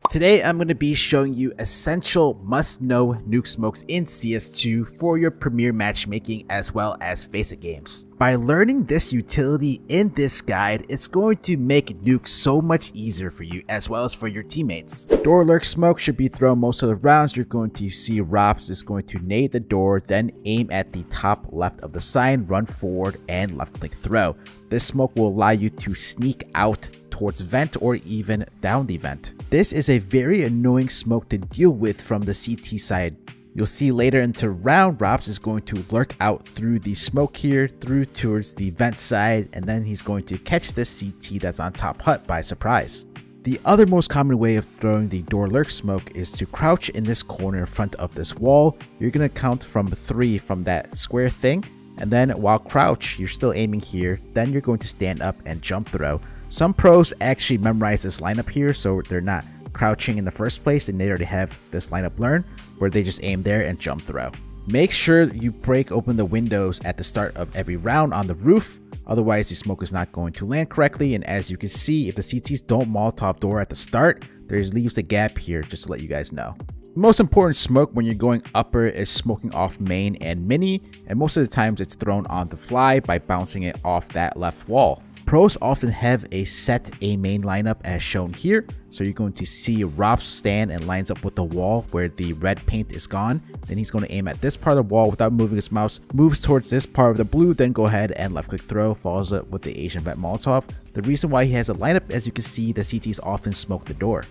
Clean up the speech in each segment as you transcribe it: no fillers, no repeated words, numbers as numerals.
Today I'm going to be showing you essential must-know nuke smokes in CS2 for your premier matchmaking as well as FACEIT games. By learning this utility in this guide, it's going to make nuke so much easier for you as well as for your teammates. Door lurk smoke should be thrown most of the rounds. You're going to see Rops is going to nade the door, then aim at the top left of the sign, run forward and left click throw. This smoke will allow you to sneak out towards vent or even down the vent. This is a very annoying smoke to deal with from the CT side. You'll see later into round, Rops is going to lurk out through the smoke here, through towards the vent side, and then he's going to catch this CT that's on top hut by surprise. The other most common way of throwing the door lurk smoke is to crouch in this corner in front of this wall. You're going to count from 3 from that square thing, and then while crouch, you're still aiming here, then you're going to stand up and jump throw. Some pros actually memorize this lineup here, so they're not crouching in the first place and they already have this lineup learned, where they just aim there and jump throw. Make sure you break open the windows at the start of every round on the roof, otherwise the smoke is not going to land correctly. And as you can see, if the CTs don't Molotov door at the start, there leaves a gap here, just to let you guys know. The most important smoke when you're going upper is smoking off main and mini, and most of the times it's thrown on the fly by bouncing it off that left wall. Pros often have a set A main lineup as shown here, so you're going to see Rops stand and lines up with the wall where the red paint is gone. Then he's going to aim at this part of the wall without moving his mouse, moves towards this part of the blue, then go ahead and left click throw, follows it with the Asian vent Molotov. The reason why he has a lineup, as you can see, the CTs often smoke the door.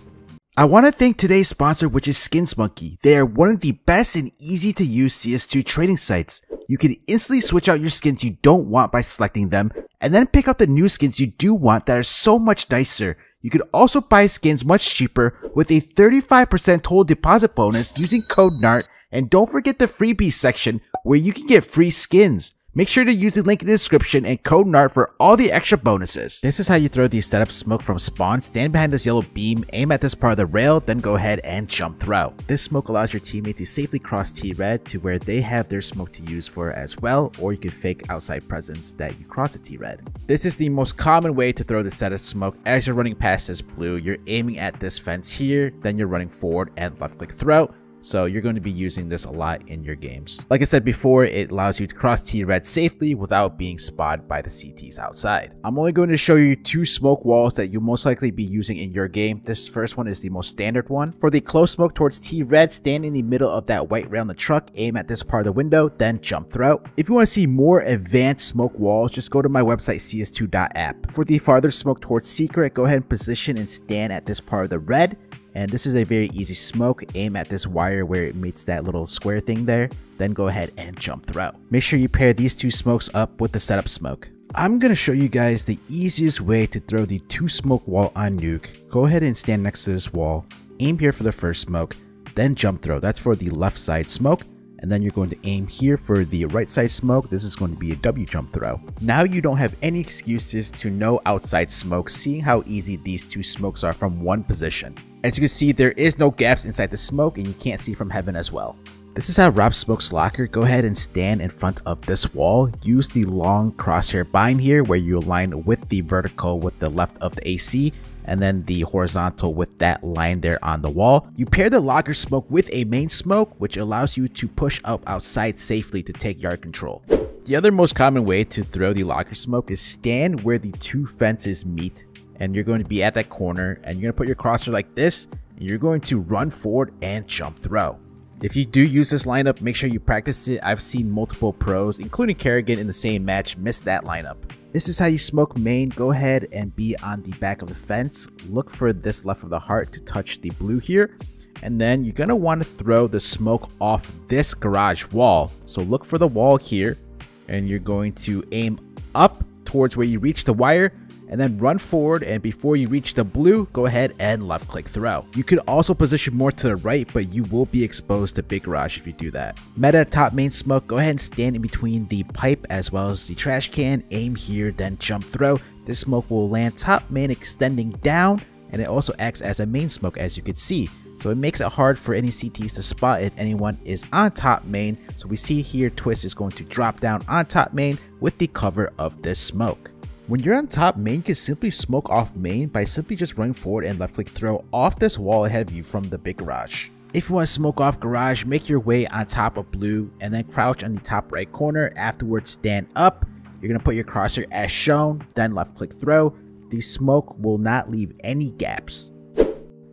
I want to thank today's sponsor, which is SkinsMonkey. They are one of the best and easy to use CS2 trading sites. You can instantly switch out your skins you don't want by selecting them, and then pick up the new skins you do want that are so much nicer. You can also buy skins much cheaper with a 35% total deposit bonus using code NART, and don't forget the freebies section where you can get free skins. Make sure to use the link in the description and code NART for all the extra bonuses. This is how you throw the setup smoke from spawn. Stand behind this yellow beam, aim at this part of the rail, then go ahead and jump throw. This smoke allows your teammate to safely cross T-red to where they have their smoke to use for as well, or you can fake outside presence that you cross a T-red. This is the most common way to throw the setup smoke. As you're running past this blue, you're aiming at this fence here, then you're running forward and left click throw. So you're going to be using this a lot in your games. Like I said before, it allows you to cross T-red safely without being spotted by the CTs outside. I'm only going to show you 2 smoke walls that you'll most likely be using in your game. This first one is the most standard one. For the close smoke towards T-red, stand in the middle of that white rail in the truck, aim at this part of the window, then jump throw. If you want to see more advanced smoke walls, just go to my website cs2.app. For the farther smoke towards secret, go ahead and position and stand at this part of the red. And this is a very easy smoke. Aim at this wire where it meets that little square thing there, then go ahead and jump throw. Make sure you pair these 2 smokes up with the setup smoke. I'm going to show you guys the easiest way to throw the 2 smoke wall on Nuke. Go ahead and stand next to this wall, aim here for the first smoke, then jump throw. That's for the left side smoke. And then you're going to aim here for the right side smoke. This is going to be a W jump throw. Now you don't have any excuses to no outside smoke, seeing how easy these 2 smokes are from one position. As you can see, there is no gaps inside the smoke and you can't see from heaven as well. This is how Rob smokes locker. Go ahead and stand in front of this wall. Use the long crosshair bind here where you align with the vertical with the left of the AC, and then the horizontal with that line there on the wall. You pair the locker smoke with a main smoke, which allows you to push up outside safely to take yard control. The other most common way to throw the locker smoke is stand where the 2 fences meet, and you're going to be at that corner, and you're going to put your crosshair like this, and you're going to run forward and jump throw. If you do use this lineup, make sure you practice it. I've seen multiple pros, including Kerrigan in the same match, miss that lineup. This is how you smoke main. Go ahead and be on the back of the fence. Look for this left of the heart to touch the blue here. And then you're going to want to throw the smoke off this garage wall. So look for the wall here, and you're going to aim up towards where you reach the wire, and then run forward, and before you reach the blue, go ahead and left click throw. You could also position more to the right, but you will be exposed to big garage if you do that. Meta top main smoke, go ahead and stand in between the pipe as well as the trash can, aim here, then jump throw. This smoke will land top main extending down, and it also acts as a main smoke, as you can see. So it makes it hard for any CTs to spot if anyone is on top main. So we see here Twist is going to drop down on top main with the cover of this smoke. When you're on top main, you can simply smoke off main by simply just running forward and left click throw off this wall ahead of you from the big garage. If you want to smoke off garage, make your way on top of blue and then crouch on the top right corner. Afterwards, stand up. You're going to put your crosshair as shown, then left click throw. The smoke will not leave any gaps.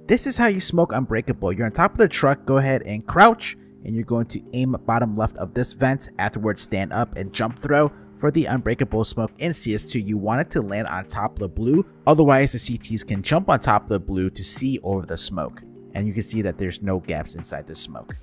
This is how you smoke Unbreakable. You're on top of the truck, go ahead and crouch, and you're going to aim bottom left of this vent. Afterwards, stand up and jump throw. For the Unbreakable smoke in CS2, you want it to land on top of the blue. Otherwise, the CTs can jump on top of the blue to see over the smoke. And you can see that there's no gaps inside the smoke.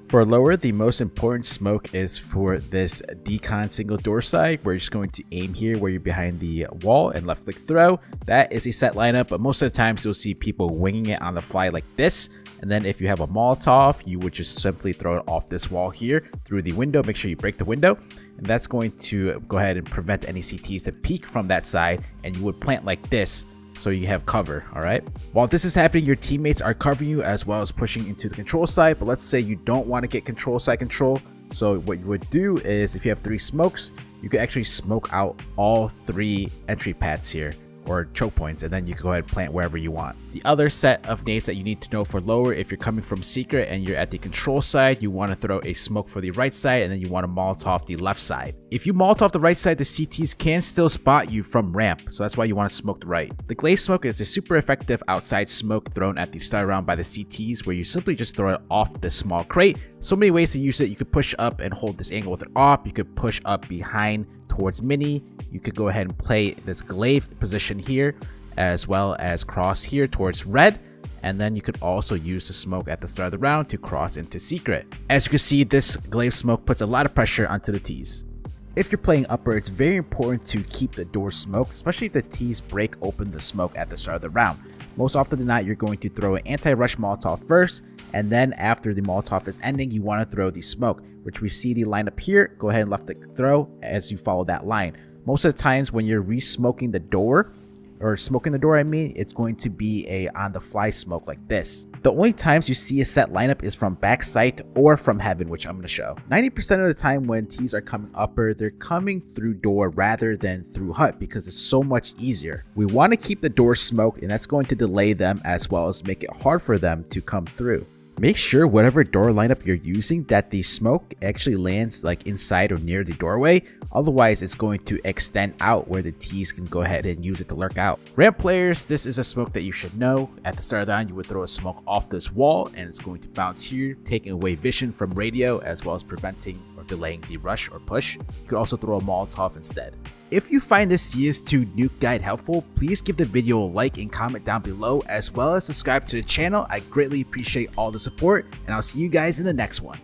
For lower, the most important smoke is for this decon single door side. We're just going to aim here where you're behind the wall and left click throw. That is a set lineup, but most of the times you'll see people winging it on the fly like this. And then if you have a Molotov, you would just simply throw it off this wall here through the window. Make sure you break the window. And that's going to go ahead and prevent any CTs to peek from that side. And you would plant like this, so you have cover. All right, while this is happening, your teammates are covering you as well as pushing into the control side. But let's say you don't want to get control side control, so what you would do is, if you have 3 smokes, you could actually smoke out all 3 entry pads here, or choke points, and then you can go ahead and plant wherever you want. The other set of nades that you need to know for lower, if you're coming from secret and you're at the control side, you want to throw a smoke for the right side, and then you want to Molotov the left side. If you Molotov the right side, the CTs can still spot you from ramp, so that's why you want to smoke the right. The glaze smoke is a super effective outside smoke thrown at the start round by the CTs, where you simply just throw it off the small crate. So many ways to use it. You could push up and hold this angle with it off. You could push up behind towards mini. You could go ahead and play this glaive position here, as well as cross here towards red. And then you could also use the smoke at the start of the round to cross into secret. As you can see, this glaive smoke puts a lot of pressure onto the T's. If you're playing upper, it's very important to keep the door smoked, especially if the T's break open the smoke at the start of the round. Most often than not, you're going to throw an anti-rush Molotov first, and then after the Molotov is ending, you want to throw the smoke, which we see the lineup here. Go ahead and left click throw as you follow that line. Most of the times when you're re-smoking the door, or smoking the door, I mean, it's going to be a on-the-fly smoke like this. The only times you see a set lineup is from backside or from heaven, which I'm going to show. 90% of the time when T's are coming upper, they're coming through door rather than through hut because it's so much easier. We want to keep the door smoked, and that's going to delay them as well as make it hard for them to come through. Make sure whatever door lineup you're using that the smoke actually lands like inside or near the doorway. Otherwise, it's going to extend out where the T's can go ahead and use it to lurk out. Ramp players, this is a smoke that you should know. At the start of the round, you would throw a smoke off this wall and it's going to bounce here, taking away vision from radio as well as preventing or delaying the rush or push. You could also throw a Molotov instead. If you find this CS2 Nuke guide helpful, please give the video a like and comment down below, as well as subscribe to the channel. I greatly appreciate all the support, and I'll see you guys in the next one.